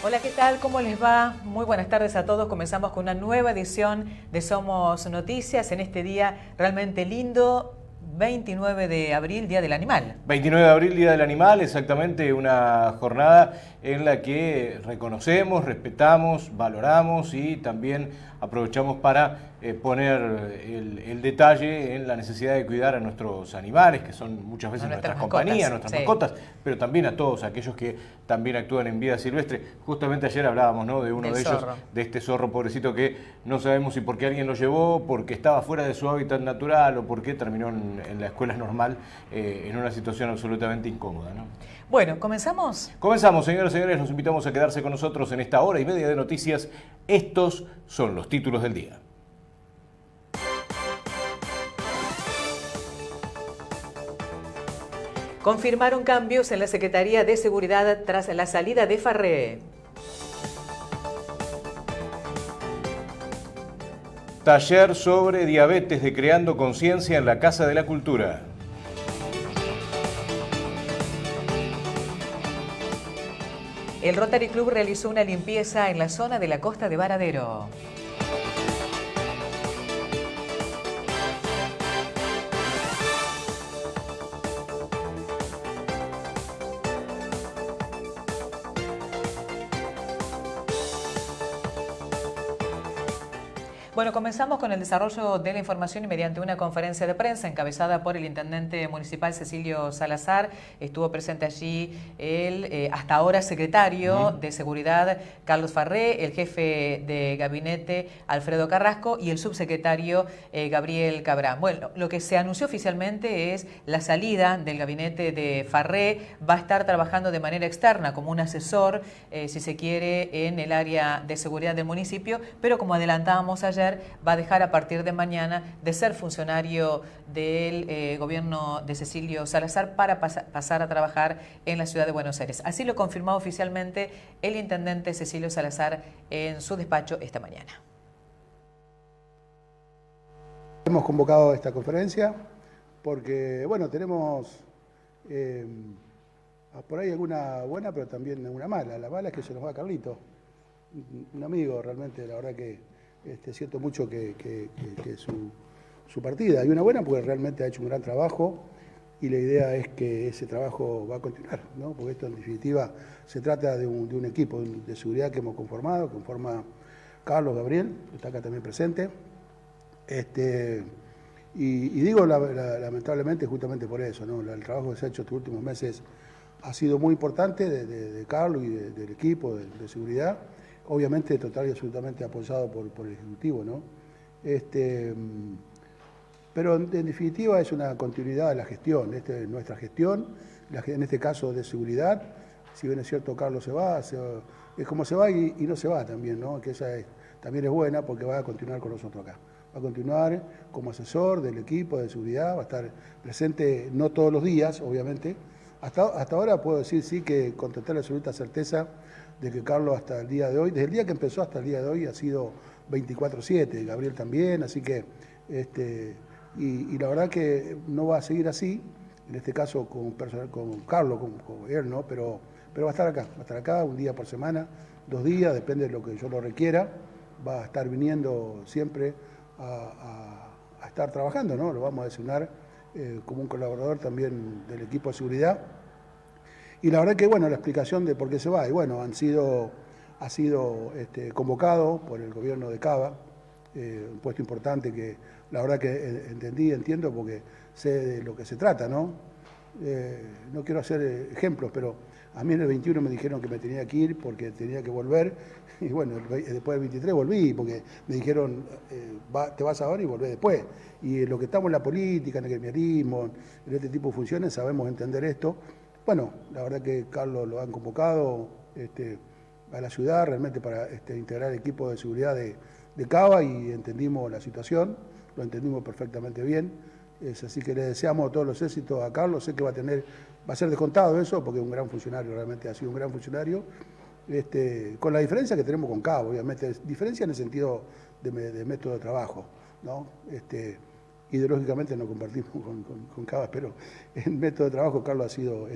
Hola, ¿qué tal? ¿Cómo les va? Muy buenas tardes a todos. Comenzamos con una nueva edición de Somos Noticias en este día realmente lindo, 29 de abril, Día del Animal. 29 de abril, Día del Animal, exactamente una jornada en la que reconocemos, respetamos, valoramos y también aprovechamos para poner el detalle en la necesidad de cuidar a nuestros animales, que son muchas veces nuestras compañías, nuestras mascotas, pero también a todos aquellos que también actúan en vida silvestre. Justamente ayer hablábamos, ¿no?, de uno de ellos, de este zorro pobrecito que no sabemos si porque alguien lo llevó, porque estaba fuera de su hábitat natural o porque terminó en la escuela normal en una situación absolutamente incómoda, ¿no? Bueno, ¿comenzamos? Comenzamos, señoras y señores, los invitamos a quedarse con nosotros en esta hora y media de noticias. Estos son los títulos del día. Confirmaron cambios en la Secretaría de Seguridad tras la salida de Farré. Taller sobre diabetes de Creando Conciencia en la Casa de la Cultura. El Rotary Club realizó una limpieza en la zona de la costa de Varadero. Bueno, comenzamos con el desarrollo de la información y mediante una conferencia de prensa encabezada por el intendente municipal Cecilio Salazar. Estuvo presente allí el hasta ahora secretario de Seguridad Carlos Farré, el jefe de gabinete Alfredo Carrasco y el subsecretario Gabriel Cabrán. Bueno, lo que se anunció oficialmente es la salida del gabinete de Farré. Va a estar trabajando de manera externa como un asesor, si se quiere, en el área de seguridad del municipio, pero como adelantábamos ayer, va a dejar a partir de mañana de ser funcionario del gobierno de Cecilio Salazar para pasar a trabajar en la ciudad de Buenos Aires. Así lo confirmó oficialmente el intendente Cecilio Salazar en su despacho esta mañana. Hemos convocado esta conferencia porque, bueno, tenemos por ahí alguna buena, pero también alguna mala. La mala es que se nos va Carlito, un amigo realmente, la verdad que siento mucho que su partida. Y una buena porque realmente ha hecho un gran trabajo y la idea es que ese trabajo va a continuar, ¿no? Porque esto en definitiva se trata de un equipo de seguridad que hemos conformado, que conforma Carlos, Gabriel, que está acá también presente. Y digo lamentablemente justamente por eso, ¿no? El trabajo que se ha hecho estos últimos meses ha sido muy importante de Carlos y del equipo de seguridad, obviamente total y absolutamente apoyado por el Ejecutivo, ¿no? Pero en definitiva es una continuidad de la gestión, nuestra gestión, en este caso de seguridad. Si bien es cierto Carlos se va, es como se va y no se va también, ¿no? Que también es buena porque va a continuar con nosotros acá. Va a continuar como asesor del equipo de seguridad, va a estar presente no todos los días, obviamente. Hasta ahora puedo decir sí que con total y absoluta certeza de que Carlos hasta el día de hoy, desde el día que empezó hasta el día de hoy, ha sido 24/7, Gabriel también, así que, y la verdad que no va a seguir así, en este caso con Carlos, con él, ¿no? Pero va a estar acá un día por semana, 2 días, depende de lo que yo lo requiera, va a estar viniendo siempre a estar trabajando, ¿no? Lo vamos a designar como un colaborador también del equipo de seguridad. Y la verdad que, bueno, la explicación de por qué se va, y bueno, ha sido convocado por el gobierno de Cava, un puesto importante que la verdad que entiendo porque sé de lo que se trata, ¿no? No quiero hacer ejemplos, pero a mí en el 21 me dijeron que me tenía que ir porque tenía que volver, y bueno, después del 23 volví, porque me dijeron, te vas ahora y volvés después. Y lo que estamos en la política, en el gremialismo, en este tipo de funciones, sabemos entender esto. Bueno, la verdad que Carlos lo han convocado a la ciudad realmente para integrar el equipo de seguridad de Cava y entendimos la situación, lo entendimos perfectamente bien. Así que le deseamos todos los éxitos a Carlos. Sé que va a ser descontado eso porque es un gran funcionario, realmente ha sido un gran funcionario. Con la diferencia que tenemos con Cava, obviamente, diferencia en el sentido de método de trabajo, ¿no? Ideológicamente no compartimos con Cava, pero en método de trabajo Carlos ha sido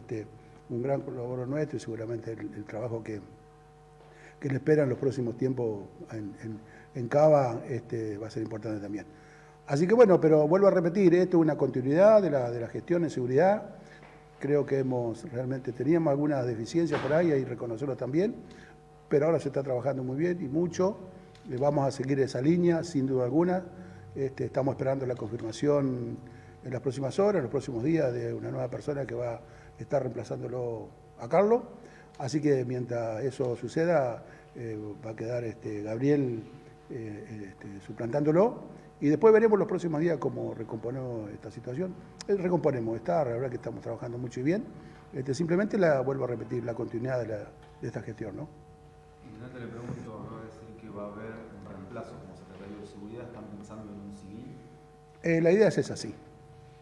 un gran colaborador nuestro y seguramente el trabajo que que le esperan los próximos tiempos en Cava va a ser importante también. Así que bueno, pero vuelvo a repetir, esto es una continuidad de la gestión en seguridad. Creo que realmente teníamos algunas deficiencias por ahí, hay que reconocerlo también, pero ahora se está trabajando muy bien y mucho. Vamos a seguir esa línea, sin duda alguna. Estamos esperando la confirmación en las próximas horas, en los próximos días, de una nueva persona que va a estar reemplazándolo a Carlos. Así que mientras eso suceda, va a quedar Gabriel suplantándolo. Y después veremos los próximos días cómo recomponemos esta situación. Recomponemos, la verdad que estamos trabajando mucho y bien. Simplemente vuelvo a repetir, la continuidad de esta gestión, ¿no? Intendente, le pregunto, acaba de decir que va a haber un reemplazo como secretario de Seguridad. ¿Están pensando en un civil? La idea es esa, sí.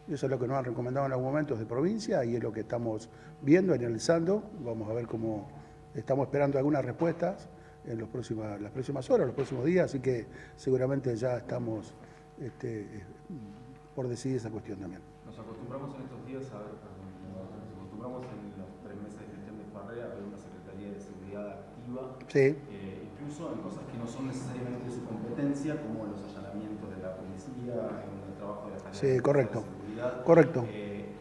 Eso es lo que nos han recomendado en algunos momentos de provincia y es lo que estamos viendo, analizando. Vamos a ver cómo estamos esperando algunas respuestas en las próximas horas, los próximos días, así que seguramente ya estamos por decidir esa cuestión también. Nos acostumbramos en estos días a ver, nos acostumbramos en los 3 meses de gestión de Farré a ver una Secretaría de Seguridad activa, sí. Incluso en cosas que no son necesariamente de su competencia, como los allanamientos de la policía, el trabajo de la sí, correcto. De seguridad. Correcto.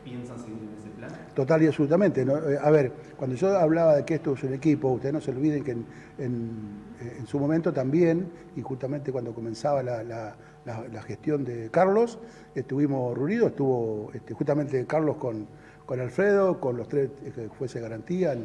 ¿Piensan seguir en ese plan? Total y absolutamente. ¿No? A ver, cuando yo hablaba de que esto es un equipo, ustedes no se olviden que en su momento también, y justamente cuando comenzaba la gestión de Carlos, estuvimos reunidos, estuvo justamente Carlos con Alfredo, con los 3 jueces de garantía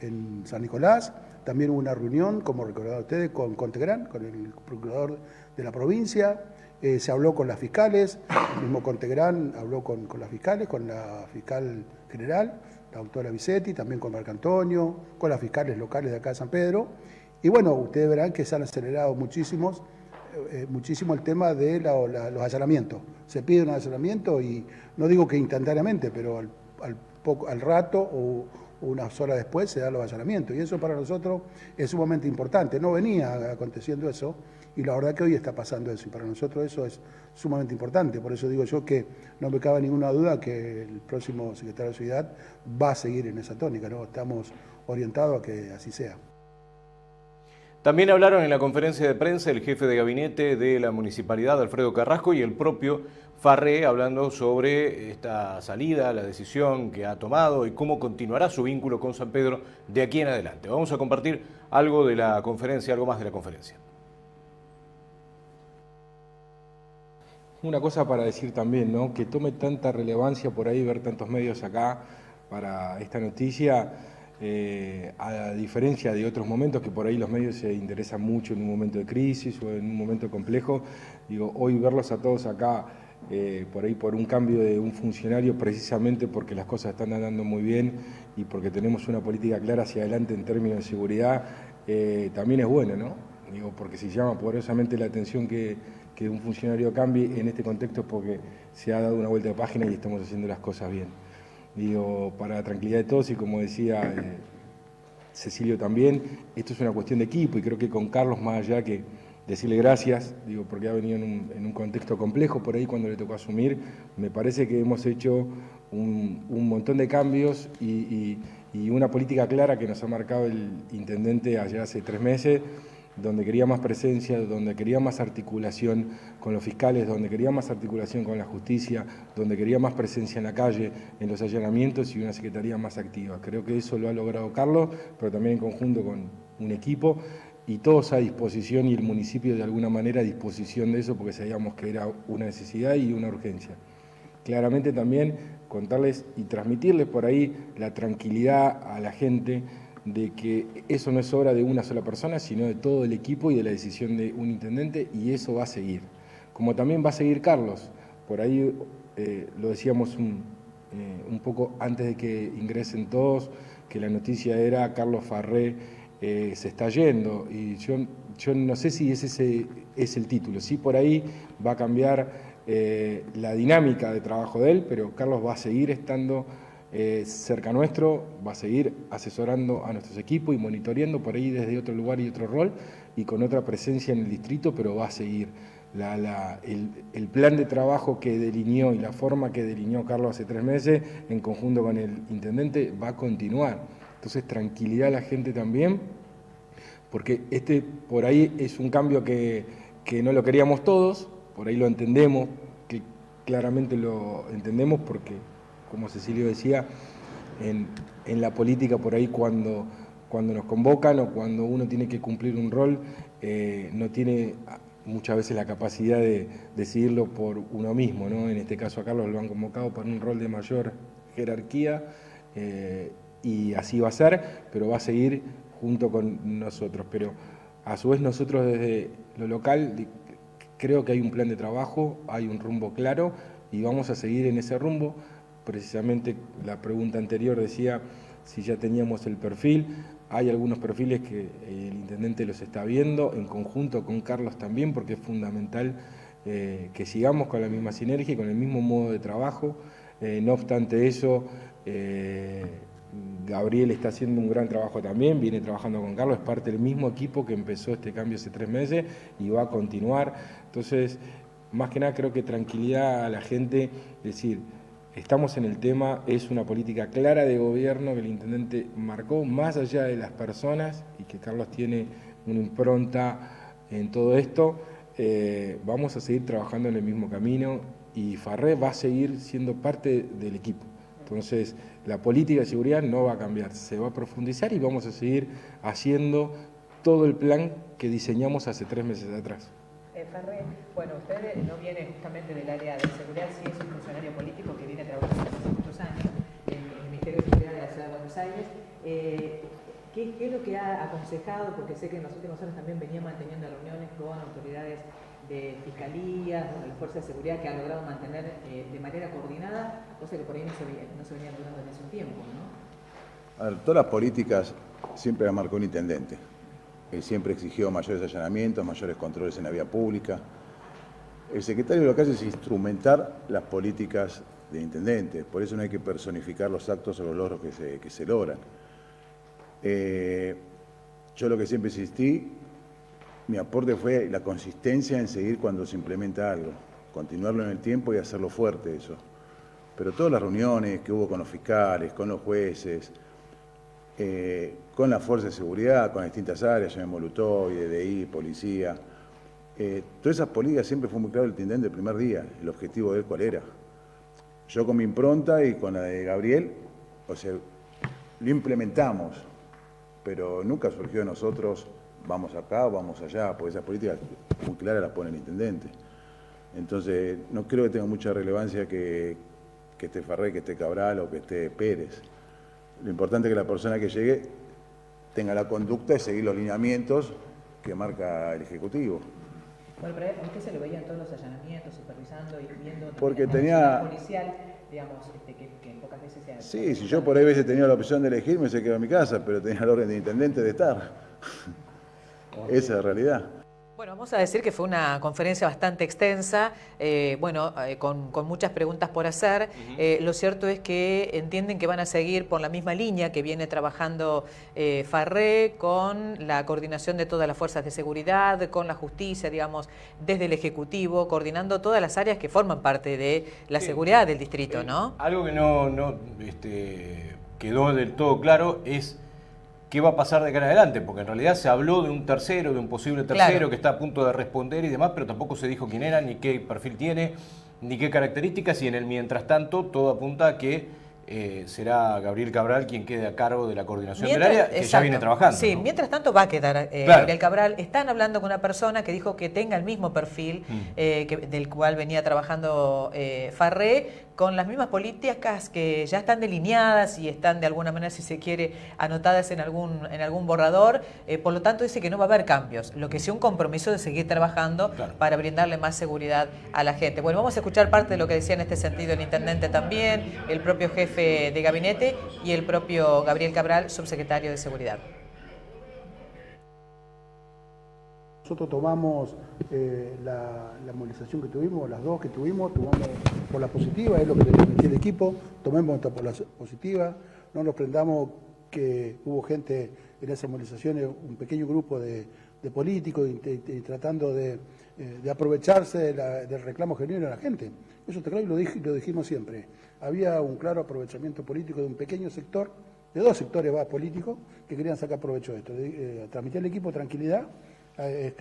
en San Nicolás. También hubo una reunión, como recordarán ustedes, con Contegrán, con el procurador de la provincia. Se habló con las fiscales, el mismo Contegrán habló con las fiscales, con la fiscal general, la doctora Vicetti, también con Marco Antonio, con las fiscales locales de acá de San Pedro. Y bueno, ustedes verán que se han acelerado muchísimo el tema de los allanamientos. Se pide un allanamiento y no digo que instantáneamente, pero al rato o unas horas después se dan los allanamientos. Y eso para nosotros es sumamente importante. No venía aconteciendo eso y la verdad que hoy está pasando eso. Y para nosotros eso es sumamente importante. Por eso digo yo que no me cabe ninguna duda que el próximo secretario de Seguridad va a seguir en esa tónica, ¿no? Estamos orientados a que así sea. También hablaron en la conferencia de prensa el jefe de gabinete de la municipalidad, Alfredo Carrasco, y el propio Farré, hablando sobre esta salida, la decisión que ha tomado y cómo continuará su vínculo con San Pedro de aquí en adelante. Vamos a compartir algo de la conferencia, algo más de la conferencia. Una cosa para decir también, ¿no? Que tome tanta relevancia por ahí ver tantos medios acá para esta noticia, a diferencia de otros momentos que por ahí los medios se interesan mucho en un momento de crisis o en un momento complejo. Digo, hoy verlos a todos acá, por ahí por un cambio de un funcionario, precisamente porque las cosas están andando muy bien y porque tenemos una política clara hacia adelante en términos de seguridad, también es bueno, ¿no? Digo, porque si llama poderosamente la atención que un funcionario cambie en este contexto es porque se ha dado una vuelta de página y estamos haciendo las cosas bien. Digo, para la tranquilidad de todos y como decía Cecilio también, esto es una cuestión de equipo y creo que con Carlos, más allá que decirle gracias, digo, porque ha venido en un contexto complejo por ahí cuando le tocó asumir, me parece que hemos hecho un montón de cambios y una política clara que nos ha marcado el intendente allá hace 3 meses, donde quería más presencia, donde quería más articulación con los fiscales, donde quería más articulación con la justicia, donde quería más presencia en la calle, en los allanamientos y una secretaría más activa. Creo que eso lo ha logrado Carlos, pero también en conjunto con un equipo y todos a disposición y el municipio de alguna manera a disposición de eso porque sabíamos que era una necesidad y una urgencia. Claramente también contarles y transmitirles por ahí la tranquilidad a la gente de que eso no es obra de una sola persona, sino de todo el equipo y de la decisión de un intendente, y eso va a seguir. Como también va a seguir Carlos. Por ahí lo decíamos un poco antes de que ingresen todos, que la noticia era Carlos Farré se está yendo, y yo no sé si ese es el título. Sí, por ahí va a cambiar la dinámica de trabajo de él, pero Carlos va a seguir estando cerca nuestro, va a seguir asesorando a nuestros equipos y monitoreando por ahí desde otro lugar y otro rol y con otra presencia en el distrito, pero va a seguir. El plan de trabajo que delineó y la forma que delineó Carlos hace 3 meses en conjunto con el intendente va a continuar. Entonces tranquilidad a la gente también, porque por ahí es un cambio que no lo queríamos todos, por ahí lo entendemos, que claramente lo entendemos porque, como Cecilio decía, en la política por ahí cuando nos convocan o cuando uno tiene que cumplir un rol, no tiene muchas veces la capacidad de decidirlo por uno mismo, ¿no? En este caso a Carlos lo han convocado para un rol de mayor jerarquía, y así va a ser, pero va a seguir junto con nosotros. Pero a su vez nosotros desde lo local creo que hay un plan de trabajo, hay un rumbo claro y vamos a seguir en ese rumbo. Precisamente la pregunta anterior decía si ya teníamos el perfil. Hay algunos perfiles que el intendente los está viendo, en conjunto con Carlos también, porque es fundamental que sigamos con la misma sinergia y con el mismo modo de trabajo. No obstante eso, Gabriel está haciendo un gran trabajo también, viene trabajando con Carlos, es parte del mismo equipo que empezó este cambio hace 3 meses y va a continuar. Entonces, más que nada creo que tranquilidad a la gente, decir, estamos en el tema, es una política clara de gobierno que el intendente marcó, más allá de las personas, y que Carlos tiene una impronta en todo esto. Vamos a seguir trabajando en el mismo camino y Farré va a seguir siendo parte del equipo. Entonces, la política de seguridad no va a cambiar, se va a profundizar y vamos a seguir haciendo todo el plan que diseñamos hace 3 meses atrás. Farré, bueno, usted no viene justamente del área de seguridad, sí es un funcionario político que viene trabajando hace muchos años en el Ministerio de Seguridad de la Ciudad de Buenos Aires. ¿Qué es lo que ha aconsejado? Porque sé que en los últimos años también venía manteniendo reuniones con autoridades de fiscalía, con las fuerzas de seguridad que ha logrado mantener de manera coordinada, cosa que por ahí no se venía logrando desde hace un tiempo, ¿no? A ver, todas las políticas siempre las marcó un intendente. Él siempre exigió mayores allanamientos, mayores controles en la vía pública. El secretario de lo que hace es instrumentar las políticas del intendente, por eso no hay que personificar los actos o los logros que se logran. Yo lo que siempre insistí, mi aporte fue la consistencia en seguir cuando se implementa algo, continuarlo en el tiempo y hacerlo fuerte eso. Pero todas las reuniones que hubo con los fiscales, con los jueces, con la fuerza de seguridad, con distintas áreas, Molutoy, DDI, policía, todas esas políticas siempre fue muy claro el intendente el primer día, el objetivo de él cuál era. Yo con mi impronta y con la de Gabriel, o sea, lo implementamos, pero nunca surgió de nosotros, vamos acá o vamos allá, porque esas políticas muy claras las pone el intendente. Entonces, no creo que tenga mucha relevancia que esté Farré, que esté Cabral o que esté Pérez. Lo importante es que la persona que llegue tenga la conducta de seguir los lineamientos que marca el Ejecutivo. Bueno, pero a usted se lo veía en todos los allanamientos, supervisando y viendo porque la tenía policial, digamos, que pocas veces se hace. Sí, si yo por ahí hubiese tenido la opción de elegir, me hubiese quedado en mi casa, pero tenía el orden de intendente de estar. Esa es la realidad. Bueno, vamos a decir que fue una conferencia bastante extensa, con muchas preguntas por hacer. Lo cierto es que entienden que van a seguir por la misma línea que viene trabajando Farré, con la coordinación de todas las fuerzas de seguridad, con la justicia, digamos, desde el Ejecutivo, coordinando todas las áreas que forman parte de la seguridad del distrito, ¿no? Algo que no quedó del todo claro es qué va a pasar de acá en adelante, porque en realidad se habló de un tercero, de un posible tercero, claro, que está a punto de responder y demás, pero tampoco se dijo quién era, ni qué perfil tiene, ni qué características, y en el mientras tanto todo apunta a que será Gabriel Cabral quien quede a cargo de la coordinación del área, que ya viene trabajando. Sí, ¿no? Mientras tanto va a quedar claro. Gabriel Cabral. Están hablando con una persona que dijo que tenga el mismo perfil del cual venía trabajando Farré, con las mismas políticas que ya están delineadas y están de alguna manera, si se quiere, anotadas en algún borrador. Por lo tanto, dice que no va a haber cambios. Lo que sí, un compromiso de seguir trabajando, claro, para brindarle más seguridad a la gente. Bueno, vamos a escuchar parte de lo que decía en este sentido el intendente también, el propio jefe de gabinete y el propio Gabriel Cabral, subsecretario de Seguridad. Nosotros tomamos la movilización que tuvimos, las dos que tomamos por la positiva, es lo que le permitía el equipo, tomemos por la positiva, no nos prendamos que hubo gente en esas movilizaciones, un pequeño grupo de políticos tratando de aprovecharse del reclamo genuino de la gente. Eso está claro y lo dijimos siempre. Había un claro aprovechamiento político de un pequeño sector de dos sectores políticos que querían sacar provecho de esto, transmitir al equipo tranquilidad,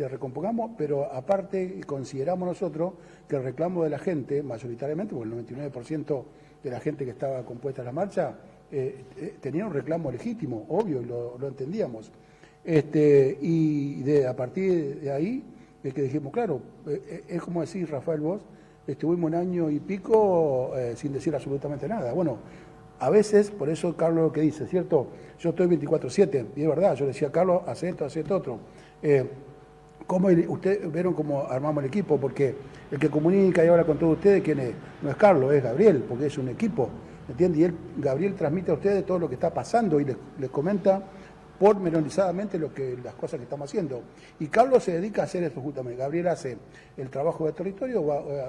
recompongamos, pero aparte consideramos nosotros que el reclamo de la gente, mayoritariamente, porque el 99% de la gente que estaba compuesta en la marcha tenía un reclamo legítimo, obvio, y lo entendíamos. A partir de ahí es que dijimos, claro, es como decir, Rafael, vos, estuvimos un año y pico sin decir absolutamente nada. Bueno, a veces, por eso Carlos lo que dice, ¿cierto? Yo estoy 24/7, y es verdad, yo le decía a Carlos, hace esto, otro. Ustedes vieron cómo armamos el equipo, porque el que comunica y habla con todos ustedes, ¿quién es? No es Carlos, es Gabriel, porque es un equipo, ¿entiendes? Y Gabriel transmite a ustedes todo lo que está pasando y les comenta pormenorizadamente las cosas que estamos haciendo. Y Carlos se dedica a hacer esto justamente. Gabriel hace el trabajo de territorio,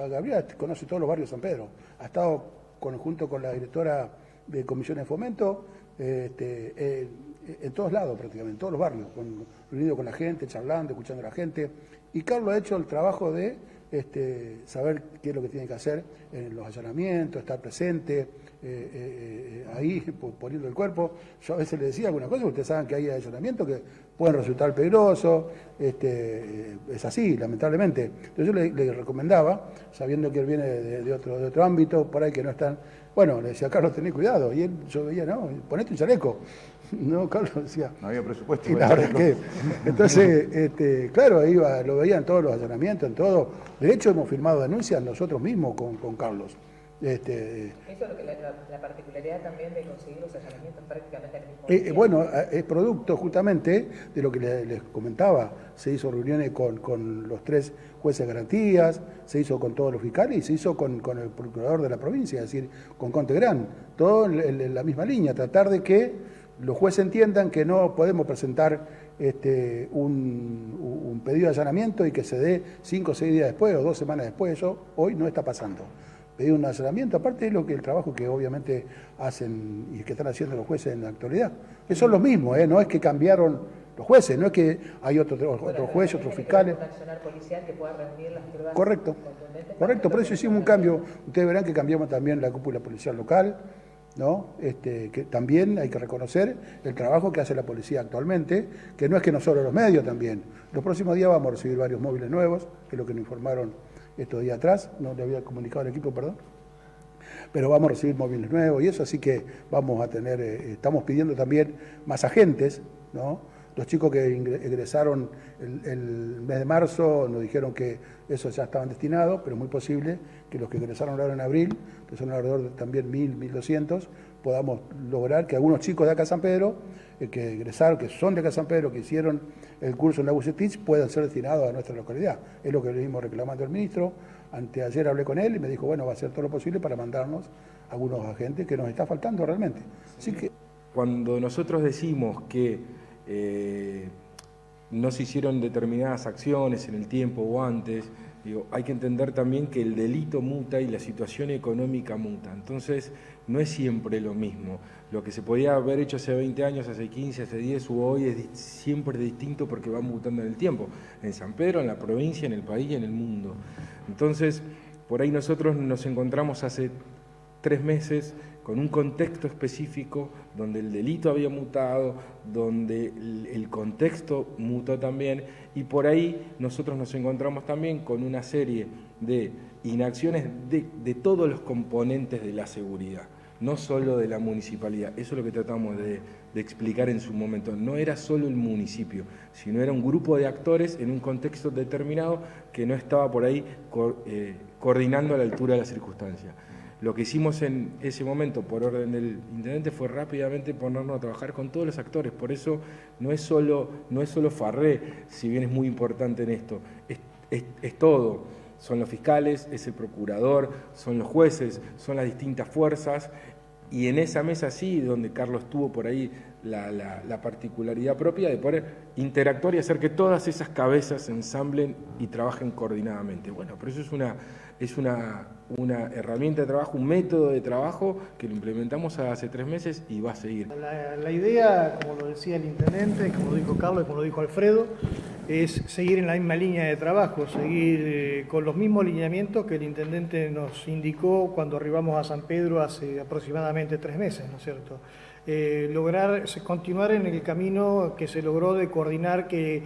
Gabriel conoce todos los barrios de San Pedro, ha estado junto con la directora de Comisiones de Fomento, en todos lados prácticamente, en todos los barrios, reunido con la gente, charlando, escuchando a la gente. Y Carlos ha hecho el trabajo de saber qué es lo que tiene que hacer en los allanamientos, estar presente, ahí poniendo el cuerpo. Yo a veces le decía algunas cosas, ustedes saben que hay allanamientos que pueden resultar peligrosos, es así, lamentablemente. Entonces yo le recomendaba, sabiendo que él viene de otro ámbito, por ahí que no están. Bueno, le decía, Carlos, tenés cuidado. Y yo veía, no, ponete un chaleco. No, Carlos decía. No había presupuesto. Y la verdad que. Entonces, claro, lo veía en todos los allanamientos, en todo. De hecho, hemos firmado denuncias nosotros mismos con Carlos. Eso es lo que la particularidad también de conseguir los allanamientos prácticamente al mismo tiempo. Bueno, es producto justamente de lo que les comentaba. Se hizo reuniones con los 3 jueces de garantías, se hizo con todos los fiscales y se hizo con el procurador de la provincia, es decir, con Contegrán. Todo en la misma línea, tratar de que los jueces entiendan que no podemos presentar un pedido de allanamiento y que se dé 5 o 6 días después o 2 semanas después. Eso hoy no está pasando. Pedir un allanamiento, aparte de el trabajo que obviamente hacen y que están haciendo los jueces en la actualidad. Que son los mismos, no es que cambiaron los jueces, no es que hay otro juez, otros fiscales. Un accionar policial que pueda reunir las pruebas. Correcto, por eso hicimos un cambio. Ustedes verán que cambiamos también la cúpula policial local, ¿no? Que también hay que reconocer el trabajo que hace la policía actualmente, que no es que no solo los medios también. Los próximos días vamos a recibir varios móviles nuevos, que es lo que nos informaron estos días atrás, no le había comunicado al equipo, perdón, pero vamos a recibir móviles nuevos y eso, así que vamos a tener, estamos pidiendo también más agentes, ¿no? Los chicos que ingresaron el mes de marzo nos dijeron que esos ya estaban destinados, pero es muy posible que los que ingresaron ahora en abril, que son alrededor de también 1.200, podamos lograr que algunos chicos de acá San Pedro, que ingresaron, que son de acá San Pedro, que hicieron el curso en la UCETICH, puedan ser destinados a nuestra localidad. Es lo que le venimos reclamando al ministro. Anteayer hablé con él y me dijo, bueno, va a hacer todo lo posible para mandarnos algunos agentes que nos está faltando realmente. Así que... Cuando nosotros decimos que no se hicieron determinadas acciones en el tiempo o antes, hay que entender también que el delito muta y la situación económica muta. Entonces, no es siempre lo mismo. Lo que se podía haber hecho hace 20 años, hace 15, hace 10 u hoy es siempre distinto porque va mutando en el tiempo. En San Pedro, en la provincia, en el país y en el mundo. Entonces, por ahí nosotros nos encontramos hace 3 meses con un contexto específico donde el delito había mutado, donde el contexto mutó también, y por ahí nosotros nos encontramos también con una serie de inacciones de todos los componentes de la seguridad, no solo de la municipalidad. Eso es lo que tratamos de explicar en su momento. No era solo el municipio, sino era un grupo de actores en un contexto determinado que no estaba por ahí coordinando a la altura de las circunstancias. Lo que hicimos en ese momento, por orden del intendente, fue rápidamente ponernos a trabajar con todos los actores. Por eso no es solo Farré, si bien es muy importante en esto, es todo. Son los fiscales, es el procurador, son los jueces, son las distintas fuerzas. Y en esa mesa sí, donde Carlos tuvo por ahí la particularidad propia de poder interactuar y hacer que todas esas cabezas se ensamblen y trabajen coordinadamente. Bueno, pero eso es una herramienta de trabajo, un método de trabajo que lo implementamos hace 3 meses y va a seguir. La idea, como lo decía el intendente, como lo dijo Carlos y como lo dijo Alfredo, es seguir en la misma línea de trabajo, seguir con los mismos lineamientos que el intendente nos indicó cuando arribamos a San Pedro hace aproximadamente 3 meses, ¿no es cierto? Continuar en el camino que se logró de coordinar que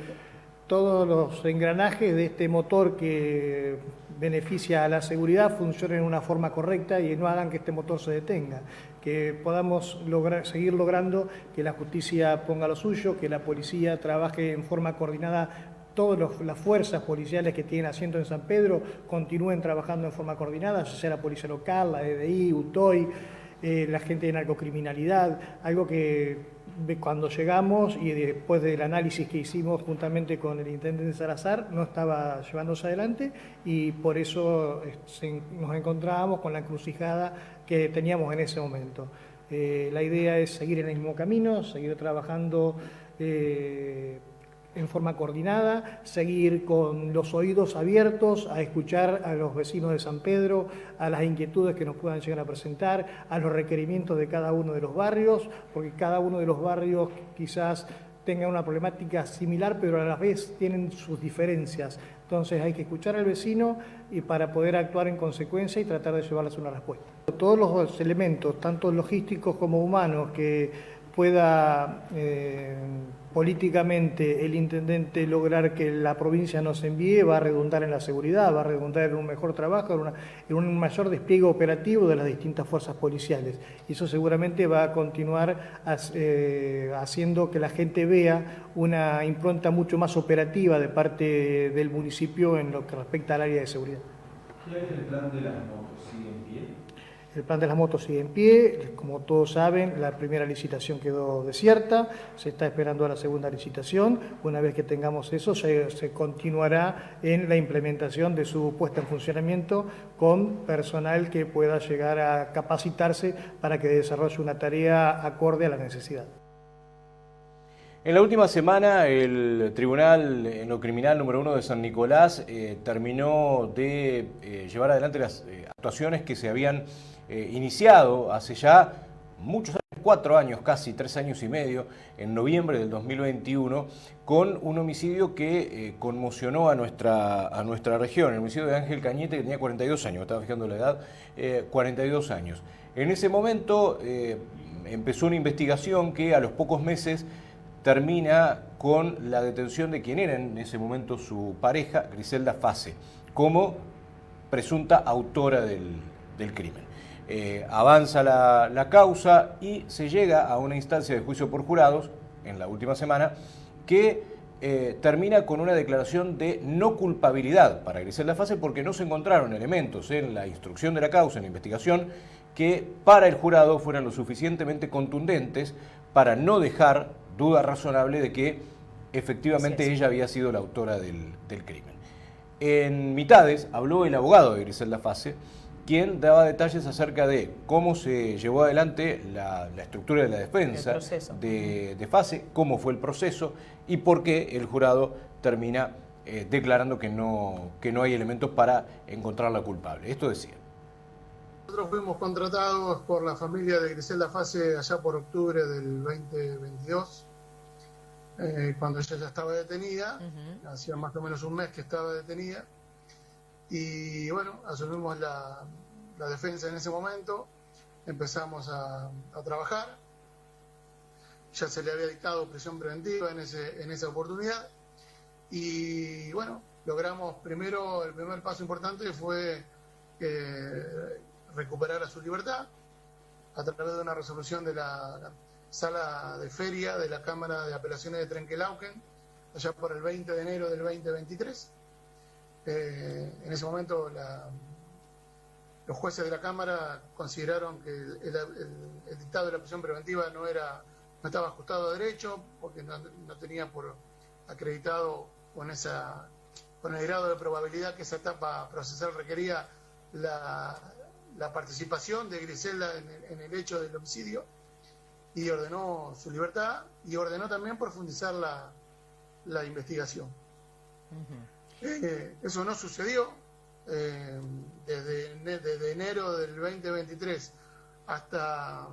todos los engranajes de este motor que beneficia a la seguridad funcionen de una forma correcta y no hagan que este motor se detenga, que podamos seguir logrando que la justicia ponga lo suyo, que la policía trabaje en forma coordinada, todas las fuerzas policiales que tienen asiento en San Pedro continúen trabajando en forma coordinada, ya sea la policía local, la DDI, UTOI, la gente de narcocriminalidad, algo que cuando llegamos y después del análisis que hicimos juntamente con el intendente Salazar no estaba llevándose adelante y por eso nos encontrábamos con la encrucijada que teníamos en ese momento. La idea es seguir en el mismo camino, seguir trabajando en forma coordinada, seguir con los oídos abiertos a escuchar a los vecinos de San Pedro, a las inquietudes que nos puedan llegar a presentar, a los requerimientos de cada uno de los barrios, porque cada uno de los barrios quizás tenga una problemática similar, pero a la vez tienen sus diferencias. Entonces hay que escuchar al vecino y para poder actuar en consecuencia y tratar de llevarles una respuesta. Todos los elementos, tanto logísticos como humanos, que pueda políticamente el intendente lograr que la provincia nos envíe, va a redundar en la seguridad, va a redundar en un mejor trabajo, en un mayor despliegue operativo de las distintas fuerzas policiales. Y eso seguramente va a continuar haciendo que la gente vea una impronta mucho más operativa de parte del municipio en lo que respecta al área de seguridad. ¿Qué hay del plan de las motos? ¿Sigue en pie? El plan de las motos sigue en pie, como todos saben, la primera licitación quedó desierta, se está esperando a la segunda licitación, una vez que tengamos eso se continuará en la implementación de su puesta en funcionamiento con personal que pueda llegar a capacitarse para que desarrolle una tarea acorde a la necesidad. En la última semana, el Tribunal en lo Criminal número 1 de San Nicolás terminó de llevar adelante las actuaciones que se habían iniciado hace ya muchos años, 4 años, casi 3 años y medio, en noviembre del 2021, con un homicidio que conmocionó a nuestra región, el homicidio de Ángel Cañete, que tenía 42 años, me estaba fijando la edad, 42 años. En ese momento empezó una investigación que a los pocos meses termina con la detención de quien era en ese momento su pareja, Griselda Fase, como presunta autora del crimen. Avanza la causa y se llega a una instancia de juicio por jurados en la última semana que termina con una declaración de no culpabilidad para Griselda Fase porque no se encontraron elementos en la instrucción de la causa, en la investigación, que para el jurado fueran lo suficientemente contundentes para no dejar duda razonable de que efectivamente ella había sido la autora del crimen. En mitades habló el abogado de Griselda Fase, quien daba detalles acerca de cómo se llevó adelante la estructura de la defensa de Fase, cómo fue el proceso y por qué el jurado termina declarando que no hay elementos para encontrarla culpable. Esto decía. Nosotros fuimos contratados por la familia de Griselda Fase allá por octubre del 2022, cuando ella ya estaba detenida, hacía más o menos un mes que estaba detenida. Y bueno, asumimos la defensa en ese momento, empezamos a trabajar, ya se le había dictado prisión preventiva en esa oportunidad y bueno, logramos el primer paso importante fue recuperar su libertad a través de una resolución de la sala de feria de la Cámara de Apelaciones de Trenquelauquen, allá por el 20 de enero del 2023. En ese momento los jueces de la Cámara consideraron que el dictado de la prisión preventiva no estaba ajustado a derecho porque no tenía por acreditado con el grado de probabilidad que esa etapa procesal requería la participación de Griselda en el hecho del homicidio y ordenó su libertad y ordenó también profundizar la investigación. Eso no sucedió desde enero del 2023 hasta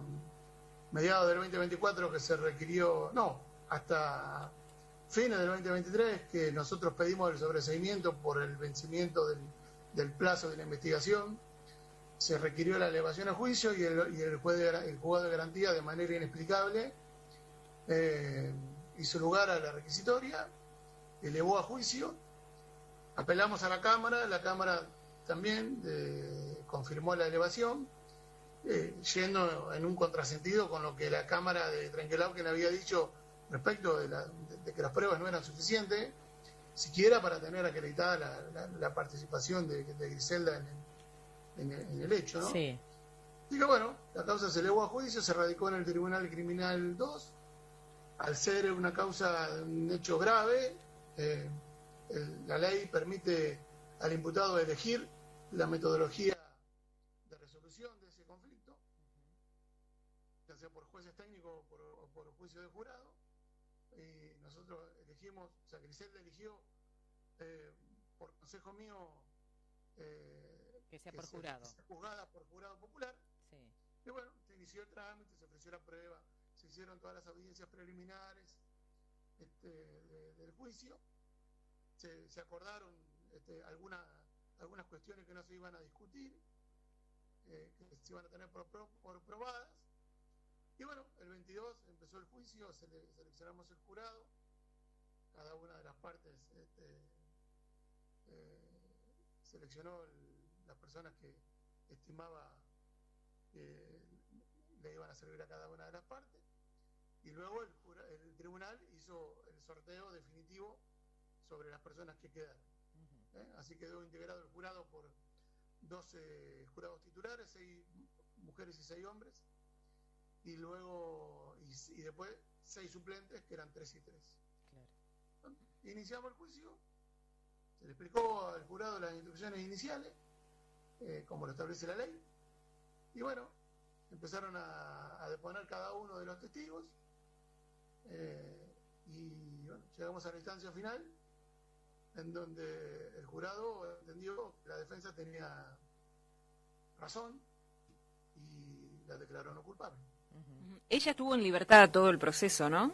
mediados del 2024 que se requirió, hasta fines del 2023, que nosotros pedimos el sobreseimiento por el vencimiento del plazo de la investigación. Se requirió la elevación a juicio y el juzgado de garantía, de manera inexplicable, hizo lugar a la requisitoria, elevó a juicio, apelamos a la Cámara también confirmó la elevación, yendo en un contrasentido con lo que la Cámara de Trenquelauquen había dicho respecto de que las pruebas no eran suficientes, siquiera para tener acreditada la participación de Griselda en el hecho, ¿no? Sí. Así que bueno, la causa se elevó a juicio, se radicó en el Tribunal Criminal 2. Al ser una causa de un hecho grave, la ley permite al imputado elegir la metodología de resolución de ese conflicto, ya sea por jueces técnicos o por juicio de jurado. Y nosotros elegimos, o sea, Griselda eligió por consejo mío Que sea por jurado. que sea juzgada por jurado popular. Sí. Y bueno, se inició el trámite, se ofreció la prueba, se hicieron todas las audiencias preliminares del juicio, se acordaron algunas cuestiones que no se iban a discutir, que se iban a tener por probadas. Y bueno, el 22 empezó el juicio, seleccionamos el jurado, cada una de las partes seleccionó las personas que estimaba que le iban a servir a cada una de las partes, y luego el tribunal hizo el sorteo definitivo sobre las personas que quedaron. Así quedó integrado el jurado por 12 jurados titulares, 6 mujeres y 6 hombres, y luego y después 6 suplentes, que eran 3 y 3. Claro. Iniciamos el juicio, se le explicó al jurado las instrucciones iniciales, como lo establece la ley, y bueno, empezaron a deponer cada uno de los testigos, y bueno, llegamos a la instancia final, en donde el jurado entendió que la defensa tenía razón y la declaró no culpable. Ella estuvo en libertad todo el proceso, ¿no?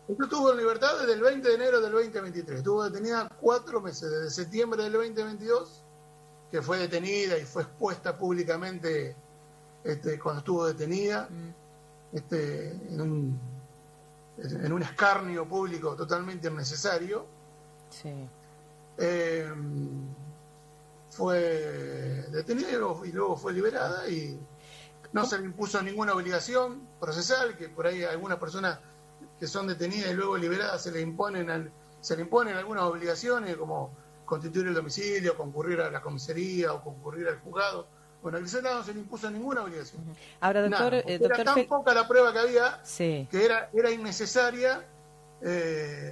Ella estuvo en libertad desde el 20 de enero del 2023. Estuvo detenida 4 meses, desde septiembre del 2022, que fue detenida y fue expuesta públicamente cuando estuvo detenida, en un escarnio público totalmente innecesario. Sí. Fue detenida y luego fue liberada, y no se le impuso ninguna obligación procesal, que por ahí algunas personas que son detenidas y luego liberadas se le imponen algunas obligaciones, como constituir el domicilio, concurrir a la comisaría o concurrir al juzgado. Bueno, a Griselda no se le impuso ninguna obligación. Ahora, doctor, era tan poca la prueba que había, sí, que era innecesaria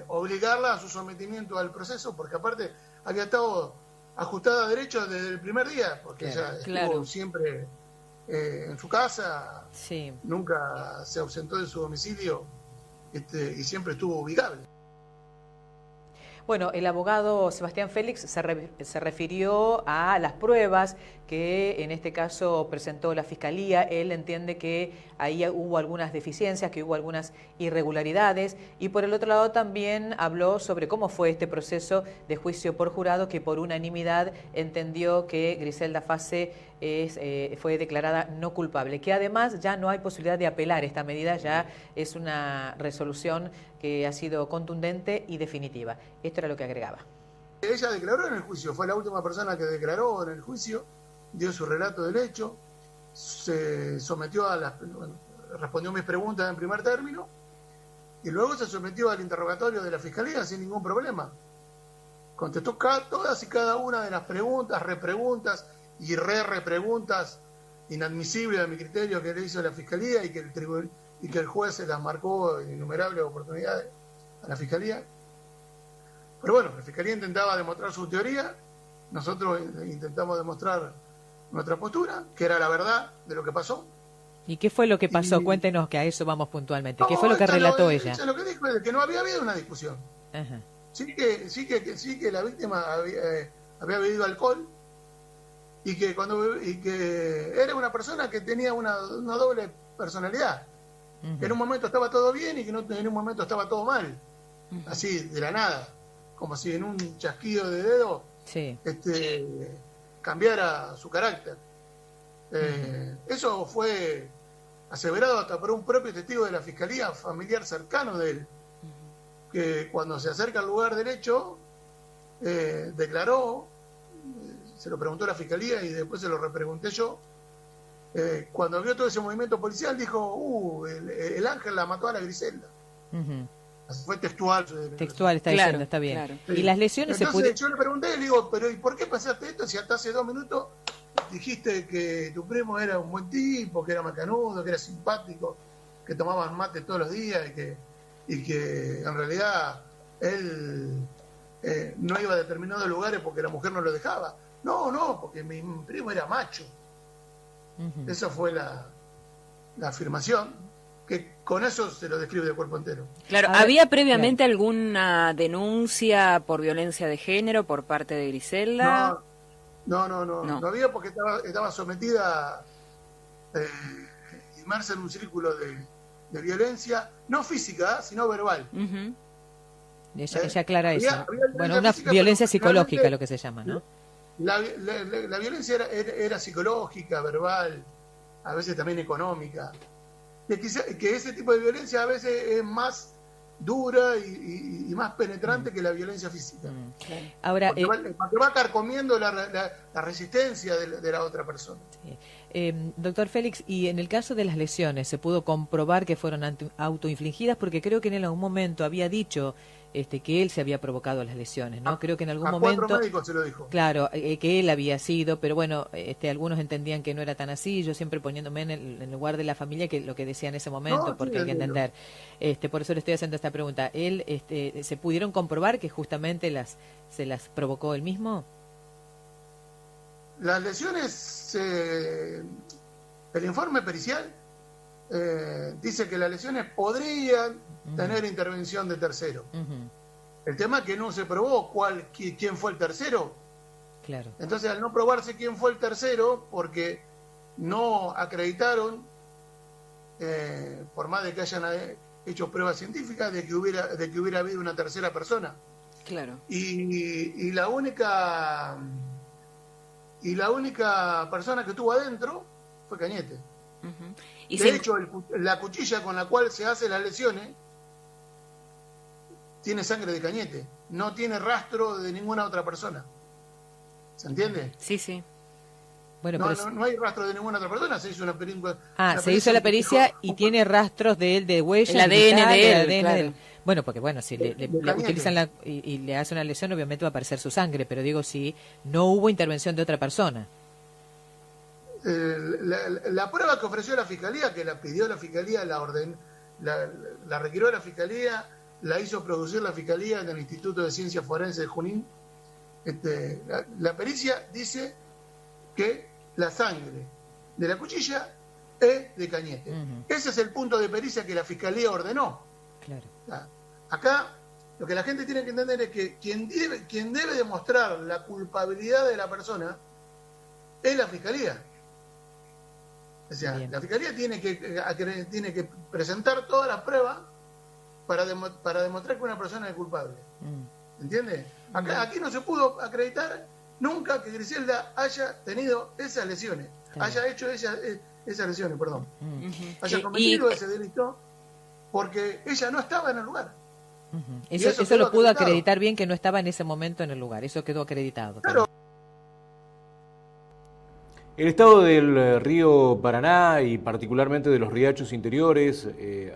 obligarla a su sometimiento al proceso, porque aparte había estado ajustada a derecho desde el primer día, porque ella estuvo siempre en su casa, sí, nunca se ausentó de su domicilio, y siempre estuvo ubicable. Bueno, el abogado Sebastián Félix se refirió a las pruebas que en este caso presentó la Fiscalía. Él entiende que ahí hubo algunas deficiencias, que hubo algunas irregularidades, y por el otro lado también habló sobre cómo fue este proceso de juicio por jurado, que por unanimidad entendió que Griselda Fase fue declarada no culpable, que además ya no hay posibilidad de apelar esta medida, ya es una resolución que ha sido contundente y definitiva. Esto era lo que agregaba. Ella declaró en el juicio, fue la última persona que declaró en el juicio, dio su relato del hecho, se sometió respondió mis preguntas en primer término, y luego se sometió al interrogatorio de la Fiscalía sin ningún problema. Contestó todas y cada una de las preguntas, repreguntas y repreguntas inadmisibles a mi criterio que le hizo la Fiscalía, y que el juez se las marcó en innumerables oportunidades a la Fiscalía. Pero bueno, la Fiscalía intentaba demostrar su teoría, nosotros intentamos demostrar nuestra postura, que era la verdad de lo que pasó. ¿Y qué fue lo que pasó? Cuéntenos, que a eso vamos puntualmente. ¿Qué fue lo que relató ella? Lo que dijo es que no había habido una discusión. Ajá. Sí que la víctima había bebido alcohol, y que era una persona que tenía una doble personalidad. Que en un momento estaba todo bien y que en un momento estaba todo mal. así de la nada, como si en un chasquido de dedo cambiara su carácter. Eso fue aseverado hasta por un propio testigo de la Fiscalía, familiar cercano de él, que cuando se acerca al lugar del hecho, declaró, se lo preguntó la Fiscalía y después se lo repregunté yo, cuando vio todo ese movimiento policial dijo, el ángel la mató a la Griselda. Así fue textual. Textual está diciendo, está bien. Claro. Y las lesiones Entonces, yo le pregunté, le digo, pero ¿y por qué pensaste esto si hasta hace 2 minutos dijiste que tu primo era un buen tipo, que era macanudo, que era simpático, que tomaban mate todos los días y que en realidad él no iba a determinados lugares porque la mujer no lo dejaba? No, porque mi primo era macho. Esa fue la afirmación, que con eso se lo describe de cuerpo entero. Claro, ¿había previamente alguna denuncia por violencia de género por parte de Griselda? No había, porque estaba sometida, inmersa en un círculo de violencia, no física, sino verbal. Ella aclara eso. Había una física, violencia pero psicológica, lo que se llama, ¿no? La violencia era psicológica, verbal, a veces también económica. Que ese tipo de violencia a veces es más dura y más penetrante que la violencia física. Ahora, porque va carcomiendo la resistencia de la otra persona. Doctor Félix, y en el caso de las lesiones, ¿se pudo comprobar que fueron autoinfligidas? Porque creo que en algún momento había dicho que él se había provocado las lesiones, ¿no? Creo que en algún momento... 4 médicos se lo dijo. Claro, que él había sido, pero bueno, algunos entendían que no era tan así, yo siempre poniéndome en el lugar de la familia, que lo que decía en ese momento, porque hay que entender. Por eso le estoy haciendo esta pregunta. ¿Él, se pudieron comprobar que justamente se las provocó él mismo? Las lesiones, el informe pericial dice que las lesiones podrían tener intervención de tercero. El tema es que no se probó quién fue el tercero. Claro. Entonces, al no probarse quién fue el tercero, porque no acreditaron, por más de que hayan hecho pruebas científicas, de que hubiera habido una tercera persona. Claro. Y la única persona que estuvo adentro fue Cañete. De hecho, la cuchilla con la cual se hacen las lesiones tiene sangre de Cañete, no tiene rastro de ninguna otra persona. ¿Se entiende? Sí. Bueno, no hay rastro de ninguna otra persona, se hizo una pericia. Se hizo la pericia y tiene rastros de él, de huellas, el ADN de él. Bueno, porque si le utilizan y le hacen una lesión, obviamente va a aparecer su sangre, pero digo, si no hubo intervención de otra persona. La prueba que ofreció la Fiscalía, que la pidió la Fiscalía, la requirió la Fiscalía, la hizo producir la Fiscalía en el Instituto de Ciencias Forenses de Junín. La pericia dice que la sangre de la cuchilla es de Cañete. Ese es el punto de pericia que la Fiscalía ordenó. Claro. Acá lo que la gente tiene que entender es que quien debe demostrar la culpabilidad de la persona es la Fiscalía. O sea, la Fiscalía tiene que presentar todas las pruebas para demostrar que una persona es culpable. ¿Entiendes? Aquí no se pudo acreditar nunca que Griselda haya tenido esas lesiones, haya hecho esas lesiones, perdón. Haya cometido ese delito, porque ella no estaba en el lugar. Eso lo pudo acreditar bien, que no estaba en ese momento en el lugar. Eso quedó acreditado. Claro. El estado del río Paraná y particularmente de los riachos interiores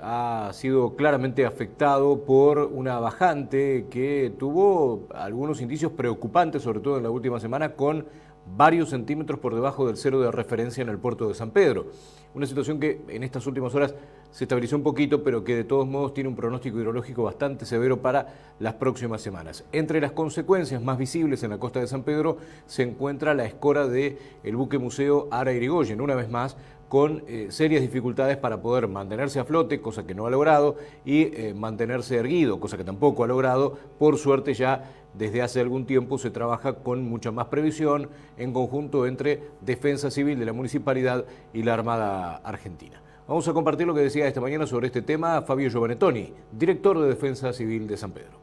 ha sido claramente afectado por una bajante que tuvo algunos indicios preocupantes, sobre todo en la última semana, con varios centímetros por debajo del cero de referencia en el puerto de San Pedro. Una situación que en estas últimas horas se estabilizó un poquito, pero que de todos modos tiene un pronóstico hidrológico bastante severo para las próximas semanas. Entre las consecuencias más visibles en la costa de San Pedro se encuentra la escora del buque museo Ara Irigoyen, una vez más con serias dificultades para poder mantenerse a flote, cosa que no ha logrado, y mantenerse erguido, cosa que tampoco ha logrado. Por suerte ya desde hace algún tiempo se trabaja con mucha más previsión en conjunto entre Defensa Civil de la Municipalidad y la Armada Argentina. Vamos a compartir lo que decía esta mañana sobre este tema Fabio Giovanettoni, director de Defensa Civil de San Pedro.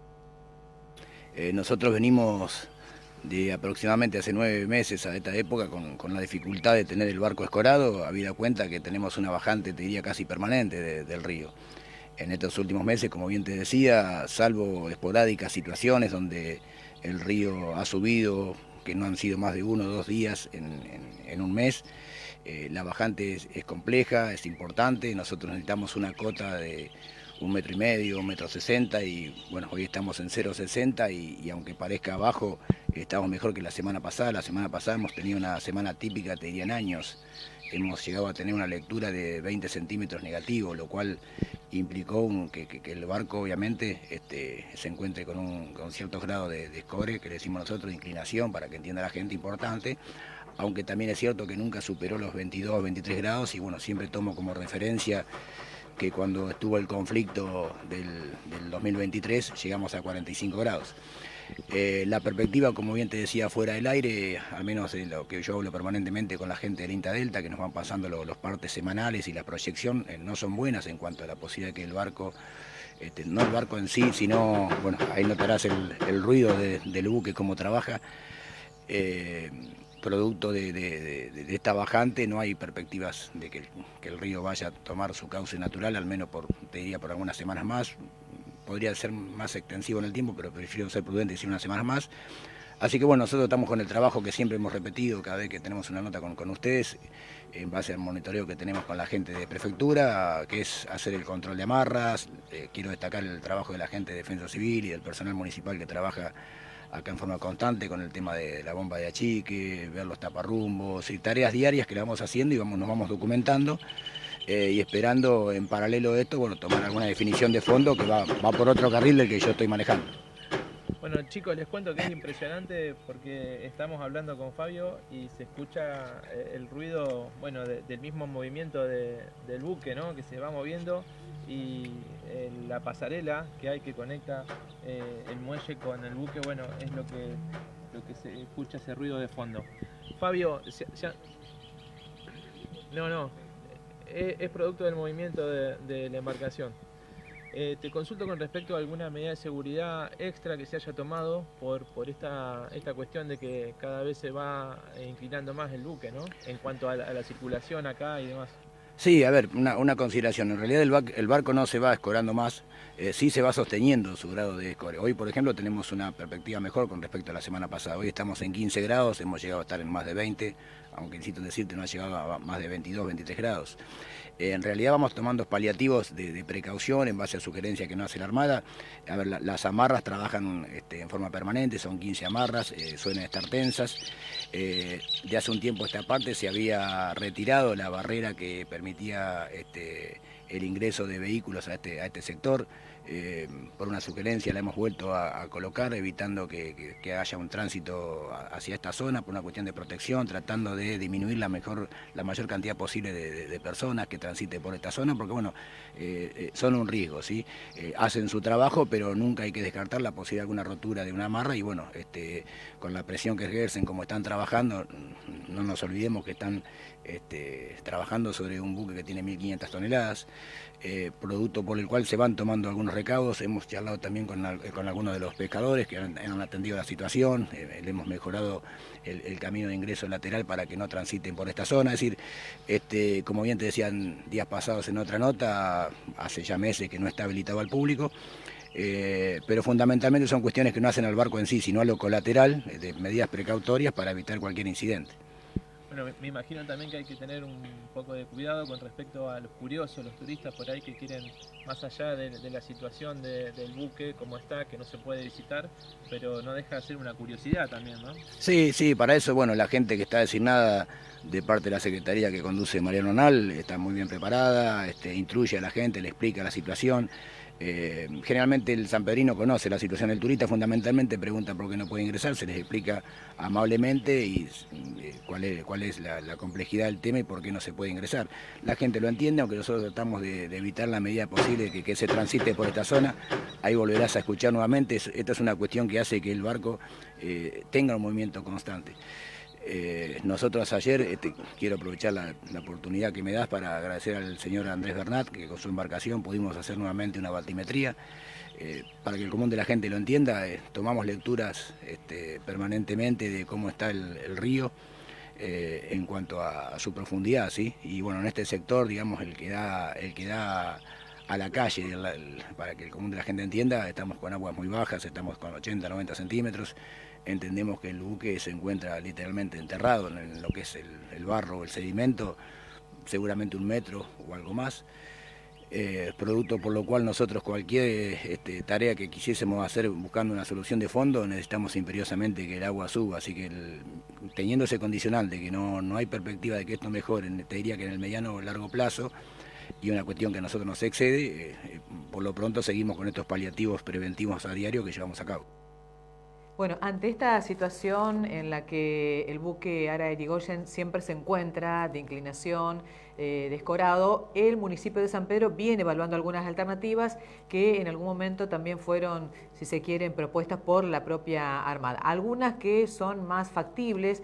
Nosotros venimos de aproximadamente hace 9 meses a esta época con la dificultad de tener el barco escorado, habida cuenta que tenemos una bajante, te diría, casi permanente del río. En estos últimos meses, como bien te decía, salvo esporádicas situaciones donde el río ha subido, que no han sido más de 1 o 2 días en un mes, la bajante es compleja, es importante. Nosotros necesitamos una cota de 1,5 metros, 1,60 m, y bueno, hoy estamos en 0,60 y aunque parezca bajo, estamos mejor que la semana pasada. La semana pasada hemos tenido una semana típica, te diría, en años. Hemos llegado a tener una lectura de 20 centímetros negativo, lo cual implicó que el barco obviamente se encuentre con cierto grado de escore, que le decimos nosotros, de inclinación, para que entienda la gente, importante, aunque también es cierto que nunca superó los 22 o 23 grados, y bueno, siempre tomo como referencia que cuando estuvo el conflicto del 2023 llegamos a 45 grados. La perspectiva, como bien te decía fuera del aire, al menos de lo que yo hablo permanentemente con la gente del INTA Delta, que nos van pasando los partes semanales y la proyección, no son buenas en cuanto a la posibilidad de que el barco, no el barco en sí, sino, bueno, ahí notarás el ruido del buque, cómo trabaja. Producto de esta bajante, no hay perspectivas de que el río vaya a tomar su cauce natural, al menos te diría por algunas semanas más. Podría ser más extensivo en el tiempo, pero prefiero ser prudente y decir unas semanas más. Así que bueno, nosotros estamos con el trabajo que siempre hemos repetido cada vez que tenemos una nota con ustedes, en base al monitoreo que tenemos con la gente de prefectura, que es hacer el control de amarras. Quiero destacar el trabajo de la gente de Defensa Civil y del personal municipal que trabaja acá en forma constante con el tema de la bomba de achique, ver los taparrumbos y tareas diarias que le vamos haciendo y nos vamos documentando y esperando en paralelo de esto, bueno, tomar alguna definición de fondo que va por otro carril del que yo estoy manejando. Bueno, chicos, les cuento que es impresionante porque estamos hablando con Fabio y se escucha el ruido, bueno, del mismo movimiento del buque, ¿no?, que se va moviendo, y la pasarela que hay que conecta el muelle con el buque, bueno, es lo que se escucha, ese ruido de fondo. Fabio, es producto del movimiento de la embarcación. Te consulto con respecto a alguna medida de seguridad extra que se haya tomado por esta cuestión de que cada vez se va inclinando más el buque, ¿no?, en cuanto a la circulación acá y demás. Sí, a ver, una consideración. En realidad el barco no se va escorando más, sí se va sosteniendo su grado de escore. Hoy, por ejemplo, tenemos una perspectiva mejor con respecto a la semana pasada. Hoy estamos en 15 grados, hemos llegado a estar en más de 20, aunque insisto en decirte, no ha llegado a más de 22, 23 grados. En realidad vamos tomando paliativos de precaución en base a sugerencias que nos hace la Armada. A ver, las amarras trabajan en forma permanente, son 15 amarras, suelen estar tensas. De hace un tiempo a esta parte se había retirado la barrera que permitía el ingreso de vehículos a este sector. Por una sugerencia la hemos vuelto a colocar, evitando que haya un tránsito hacia esta zona por una cuestión de protección, tratando de disminuir la mayor cantidad posible de personas que transiten por esta zona, porque bueno, son un riesgo, ¿sí? Hacen su trabajo, pero nunca hay que descartar la posibilidad de alguna rotura de una amarra, y bueno, con la presión que ejercen, como están trabajando, no nos olvidemos que están trabajando sobre un buque que tiene 1.500 toneladas, producto por el cual se van tomando algunos recaudos. Hemos charlado también con algunos de los pescadores que han atendido la situación, le hemos mejorado el camino de ingreso lateral para que no transiten por esta zona. Es decir, como bien te decían días pasados en otra nota, hace ya meses que no está habilitado al público, pero fundamentalmente son cuestiones que no hacen al barco en sí, sino a lo colateral, de medidas precautorias para evitar cualquier incidente. Bueno, me imagino también que hay que tener un poco de cuidado con respecto a los curiosos, los turistas por ahí que quieren, más allá de la situación del buque como está, que no se puede visitar, pero no deja de ser una curiosidad también, ¿no? Sí, para eso, bueno, la gente que está designada de parte de la Secretaría que conduce Mariano Nal está muy bien preparada, instruye a la gente, le explica la situación. Generalmente el sanpedrino conoce la situación del turista, fundamentalmente pregunta por qué no puede ingresar, se les explica amablemente y cuál es la complejidad del tema y por qué no se puede ingresar. La gente lo entiende, aunque nosotros tratamos de evitar la medida posible de que se transite por esta zona. Ahí volverás a escuchar nuevamente, esta es una cuestión que hace que el barco tenga un movimiento constante. Nosotros ayer, quiero aprovechar la oportunidad que me das para agradecer al señor Andrés Bernat, que con su embarcación pudimos hacer nuevamente una batimetría. Para que el común de la gente lo entienda, tomamos lecturas permanentemente de cómo está el río en cuanto a su profundidad, ¿sí? Y bueno, en este sector, digamos, el que da a la calle, para que el común de la gente entienda, estamos con aguas muy bajas, estamos con 80, 90 centímetros. Entendemos que el buque se encuentra literalmente enterrado en lo que es el barro o el sedimento, seguramente 1 metro o algo más. Producto por lo cual nosotros cualquier tarea que quisiésemos hacer buscando una solución de fondo, necesitamos imperiosamente que el agua suba, así que teniendo ese condicional de que no hay perspectiva de que esto mejore, te diría que en el mediano o largo plazo, y una cuestión que a nosotros nos excede, por lo pronto seguimos con estos paliativos preventivos a diario que llevamos a cabo. Bueno, ante esta situación en la que el buque Ara Irigoyen siempre se encuentra de inclinación, descorado, el municipio de San Pedro viene evaluando algunas alternativas que en algún momento también fueron, si se quieren, propuestas por la propia Armada. Algunas que son más factibles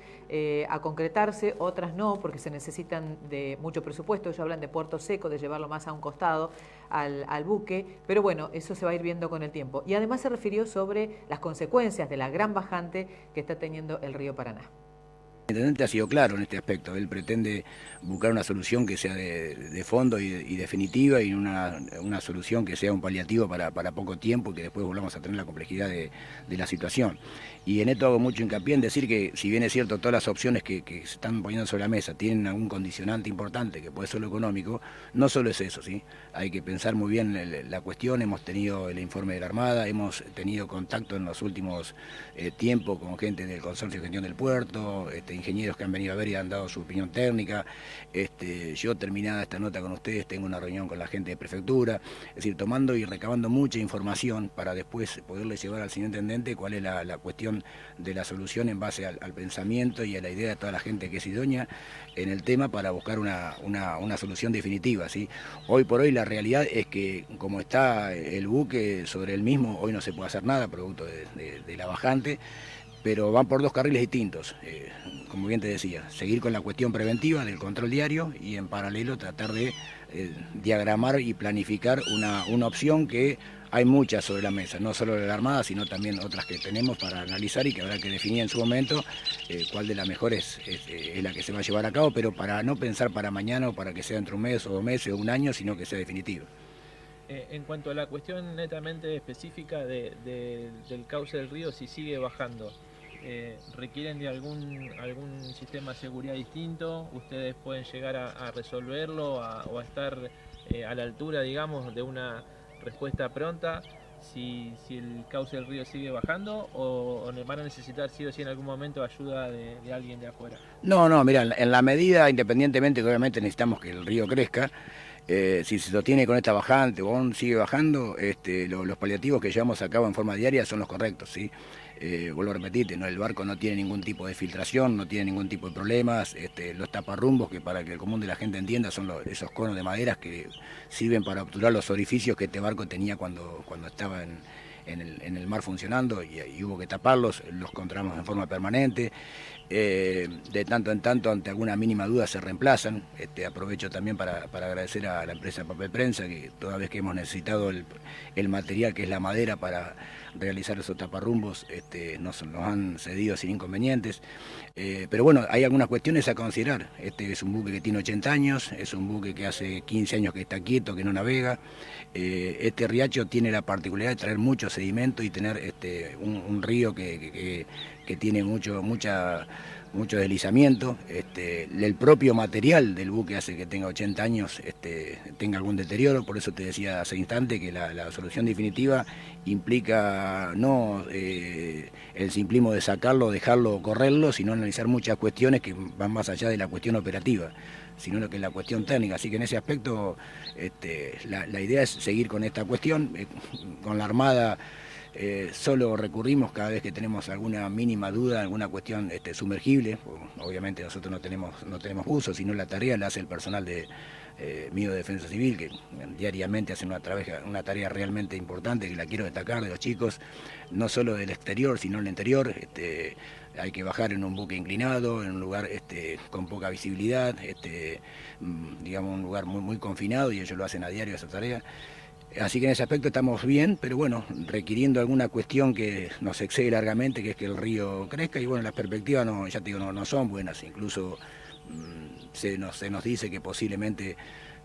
a concretarse, otras no, porque se necesitan de mucho presupuesto. Ellos hablan de puerto seco, de llevarlo más a un costado al buque, pero bueno, eso se va a ir viendo con el tiempo. Y además se refirió sobre las consecuencias de la gran bajante que está teniendo el río Paraná. El intendente ha sido claro en este aspecto. Él pretende buscar una solución que sea de fondo y definitiva, y una solución que sea un paliativo para poco tiempo y que después volvamos a tener la complejidad de la situación. Y en esto hago mucho hincapié en decir que, si bien es cierto, todas las opciones que se están poniendo sobre la mesa tienen algún condicionante importante que puede ser lo económico, no solo es eso, ¿sí? Hay que pensar muy bien la cuestión. Hemos tenido el informe de la Armada, hemos tenido contacto en los últimos tiempos con gente del Consorcio de Gestión del Puerto, ingenieros que han venido a ver y han dado su opinión técnica. Yo, terminada esta nota con ustedes, tengo una reunión con la gente de prefectura, es decir, tomando y recabando mucha información para después poderle llevar al señor intendente cuál es la cuestión de la solución en base al pensamiento y a la idea de toda la gente que es idónea en el tema, para buscar una solución definitiva, ¿sí? Hoy por hoy la realidad es que, como está el buque sobre el mismo, hoy no se puede hacer nada producto de la bajante, pero van por 2 carriles distintos. Como bien te decía, seguir con la cuestión preventiva del control diario y en paralelo tratar de diagramar y planificar una opción que hay muchas sobre la mesa, no solo de la Armada, sino también otras que tenemos para analizar y que habrá que definir en su momento cuál de las mejores es la que se va a llevar a cabo, pero para no pensar para mañana o para que sea entre 1 mes o 2 meses o 1 año, sino que sea definitiva. En cuanto a la cuestión netamente específica del cauce del río, si sigue bajando, ¿requieren de algún sistema de seguridad distinto? ¿Ustedes pueden llegar a resolverlo o a estar a la altura, digamos, de una respuesta pronta si el cauce del río sigue bajando, o van a necesitar sí o sí en algún momento ayuda de alguien de afuera? No, mira, en la medida, independientemente que obviamente necesitamos que el río crezca, si se sostiene con esta bajante o aún sigue bajando, los paliativos que llevamos a cabo en forma diaria son los correctos, ¿sí? Vuelvo a repetirte, ¿no? El barco no tiene ningún tipo de filtración, no tiene ningún tipo de problemas. Los taparrumbos, que para que el común de la gente entienda, son esos conos de maderas que sirven para obturar los orificios que este barco tenía cuando estaba en el mar funcionando, y hubo que taparlos, los encontramos en forma permanente. De tanto en tanto, ante alguna mínima duda, se reemplazan. Aprovecho también para agradecer a la empresa Papel Prensa, que toda vez que hemos necesitado el material, que es la madera, para realizar esos taparrumbos, nos han cedido sin inconvenientes. Pero bueno, hay algunas cuestiones a considerar. Este es un buque que tiene 80 años, es un buque que hace 15 años que está quieto, que no navega. Este riacho tiene la particularidad de traer mucho sedimento y tener un río que tiene mucho deslizamiento. El propio material del buque hace que tenga 80 años, tenga algún deterioro. Por eso te decía hace instante que la solución definitiva implica no el simplismo de sacarlo, dejarlo o correrlo, sino analizar muchas cuestiones que van más allá de la cuestión operativa, sino lo que es la cuestión técnica. Así que en ese aspecto la idea es seguir con esta cuestión. Con la Armada Solo recurrimos cada vez que tenemos alguna mínima duda, alguna cuestión sumergible. Obviamente nosotros no tenemos buzo, sino la tarea la hace el personal mío de Defensa Civil, que diariamente hacen una tarea realmente importante, que la quiero destacar, de los chicos, no solo del exterior, sino del interior. Hay que bajar en un buque inclinado, en un lugar con poca visibilidad, digamos un lugar muy, muy confinado, y ellos lo hacen a diario esa tarea. Así que en ese aspecto estamos bien, pero bueno, requiriendo alguna cuestión que nos excede largamente, que es que el río crezca, y bueno, las perspectivas no son buenas. Incluso se nos dice que posiblemente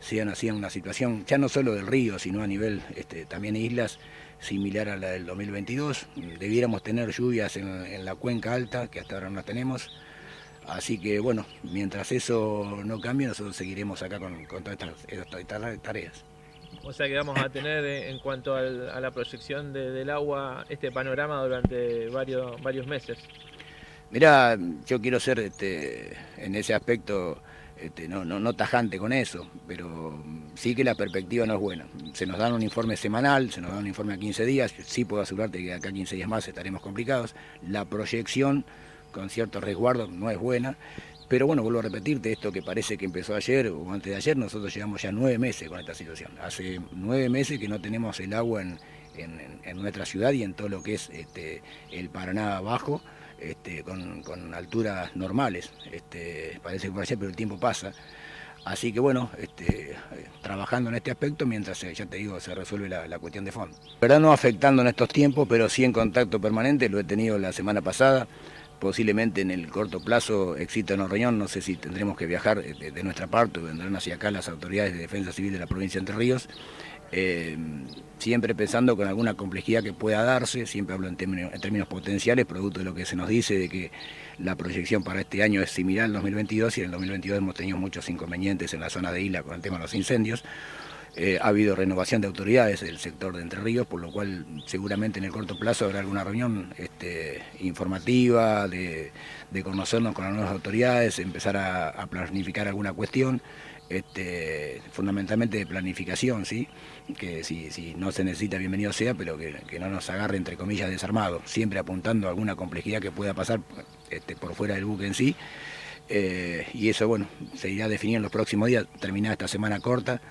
sean así en una situación, ya no solo del río, sino a nivel también islas, similar a la del 2022. Debiéramos tener lluvias en la cuenca alta, que hasta ahora no las tenemos. Así que bueno, mientras eso no cambie, nosotros seguiremos acá con todas estas tareas. O sea que vamos a tener en cuanto a la proyección del agua este panorama durante varios meses. Mirá, yo quiero ser en ese aspecto no tajante con eso, pero sí que la perspectiva no es buena. Se nos dan un informe semanal, se nos da un informe a 15 días, sí puedo asegurarte que acá 15 días más estaremos complicados. La proyección con cierto resguardo no es buena. Pero bueno, vuelvo a repetirte, esto que parece que empezó ayer o antes de ayer, nosotros llevamos ya 9 meses con esta situación. Hace 9 meses que no tenemos el agua en nuestra ciudad y en todo lo que es el Paraná Bajo, con alturas normales. Parece que fue ayer, pero el tiempo pasa. Así que bueno, trabajando en este aspecto mientras, ya te digo, se resuelve la cuestión de fondo. La verdad no afectando en estos tiempos, pero sí en contacto permanente, lo he tenido la semana pasada. Posiblemente en el corto plazo exista una reunión, no sé si tendremos que viajar de nuestra parte, o vendrán hacia acá las autoridades de Defensa Civil de la provincia de Entre Ríos, siempre pensando con alguna complejidad que pueda darse, siempre hablo en términos potenciales, producto de lo que se nos dice de que la proyección para este año es similar al 2022, y en el 2022 hemos tenido muchos inconvenientes en la zona de Isla con el tema de los incendios. Ha habido renovación de autoridades del sector de Entre Ríos, por lo cual seguramente en el corto plazo habrá alguna reunión informativa, de conocernos con las nuevas autoridades, empezar a planificar alguna cuestión, fundamentalmente de planificación, ¿sí? Que si no se necesita, bienvenido sea, pero que no nos agarre, entre comillas, desarmado, siempre apuntando a alguna complejidad que pueda pasar por fuera del buque en sí. Y eso, bueno, se irá definiendo en los próximos días, terminada esta semana corta,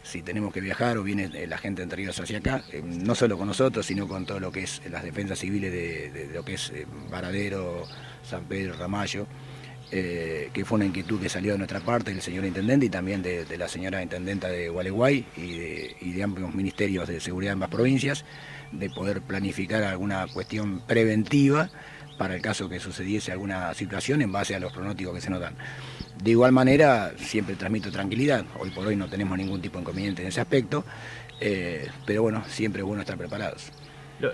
si tenemos que viajar o viene la gente de Entre Ríos hacia acá, no solo con nosotros, sino con todo lo que es las defensas civiles de lo que es Varadero, San Pedro, Ramallo, que fue una inquietud que salió de nuestra parte del señor intendente y también de la señora intendenta de Gualeguay y de amplios ministerios de seguridad en ambas provincias, de poder planificar alguna cuestión preventiva para el caso que sucediese alguna situación en base a los pronósticos que se nos dan. De igual manera, siempre transmito tranquilidad. Hoy por hoy no tenemos ningún tipo de inconveniente en ese aspecto, pero bueno, siempre es bueno estar preparados.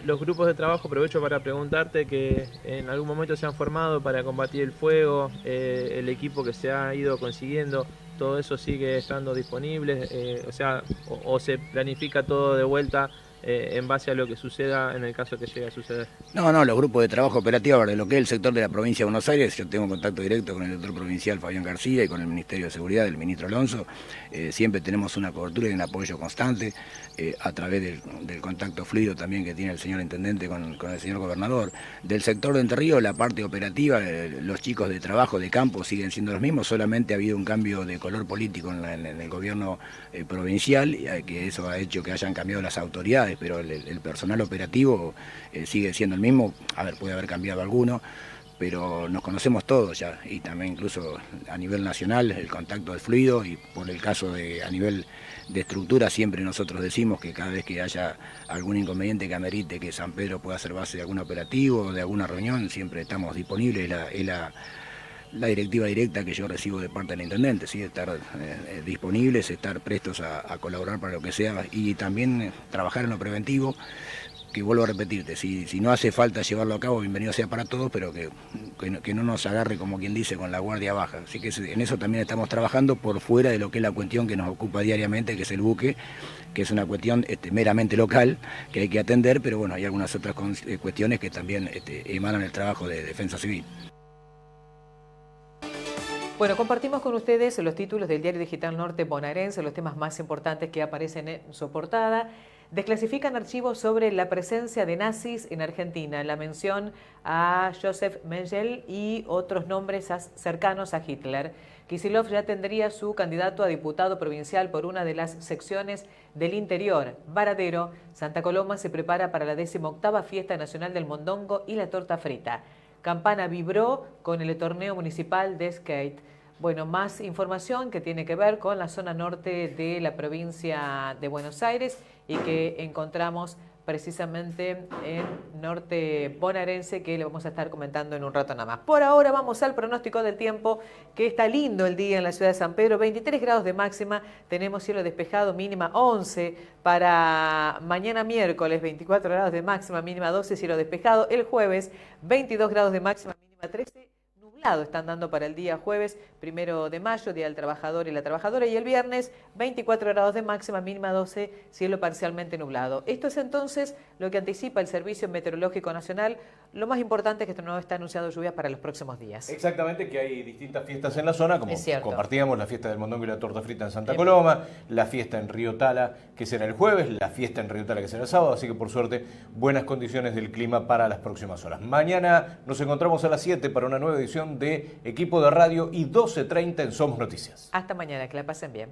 Los grupos de trabajo, aprovecho para preguntarte, que en algún momento se han formado para combatir el fuego, el equipo que se ha ido consiguiendo, ¿todo eso sigue estando disponible? O se planifica todo de vuelta en base a lo que suceda en el caso que llegue a suceder? No, los grupos de trabajo operativo de lo que es el sector de la provincia de Buenos Aires, yo tengo contacto directo con el doctor provincial Fabián García y con el Ministerio de Seguridad del ministro Alonso. Siempre tenemos una cobertura y un apoyo constante a través del contacto fluido también que tiene el señor intendente con el señor gobernador. Del sector de Entre Ríos, la parte operativa, los chicos de trabajo de campo siguen siendo los mismos, solamente ha habido un cambio de color político en el gobierno provincial, que eso ha hecho que hayan cambiado las autoridades, pero el personal operativo sigue siendo el mismo. A ver, puede haber cambiado alguno, pero nos conocemos todos ya, y también incluso a nivel nacional el contacto es fluido, y por el caso a nivel de estructura siempre nosotros decimos que cada vez que haya algún inconveniente que amerite que San Pedro pueda ser base de algún operativo o de alguna reunión, siempre estamos disponibles. Es la directiva directa que yo recibo de parte del intendente, ¿sí? Estar disponibles, estar prestos a colaborar para lo que sea, y también trabajar en lo preventivo, que vuelvo a repetirte, si no hace falta llevarlo a cabo, bienvenido sea para todos, pero que no nos agarre, como quien dice, con la guardia baja. Así que en eso también estamos trabajando por fuera de lo que es la cuestión que nos ocupa diariamente, que es el buque, que es una cuestión meramente local, que hay que atender, pero bueno, hay algunas otras cuestiones que también emanan el trabajo de Defensa Civil. Bueno, compartimos con ustedes los títulos del diario digital norte bonaerense, los temas más importantes que aparecen en su portada. Desclasifican archivos sobre la presencia de nazis en Argentina, la mención a Joseph Mengele y otros nombres cercanos a Hitler. Kicillof ya tendría su candidato a diputado provincial por una de las secciones del interior. Varadero, Santa Coloma se prepara para la 18ª Fiesta Nacional del Mondongo y la torta frita. Campana vibró con el torneo municipal de skate. Bueno, más información que tiene que ver con la zona norte de la provincia de Buenos Aires y que encontramos precisamente en norte bonaerense, que le vamos a estar comentando en un rato nada más. Por ahora vamos al pronóstico del tiempo, que está lindo el día en la ciudad de San Pedro, 23 grados de máxima, tenemos cielo despejado, mínima 11 para mañana miércoles, 24 grados de máxima, mínima 12, cielo despejado, el jueves 22 grados de máxima, mínima 13, están dando para el día jueves 1 de mayo, Día del Trabajador y la Trabajadora, y el viernes 24 grados de máxima, mínima 12, cielo parcialmente nublado. Esto es entonces lo que anticipa el Servicio Meteorológico Nacional. Lo más importante es que esto no está anunciado lluvias para los próximos días. Exactamente, que hay distintas fiestas en la zona, como compartíamos la fiesta del mondongo y la torta frita en Santa Coloma, la fiesta en Río Tala, que será el jueves, la fiesta en Río Tala, que será el sábado, así que por suerte buenas condiciones del clima para las próximas horas. Mañana nos encontramos a las 7 para una nueva edición de Equipo de Radio y 12:30 en Somos Noticias. Hasta mañana, que la pasen bien.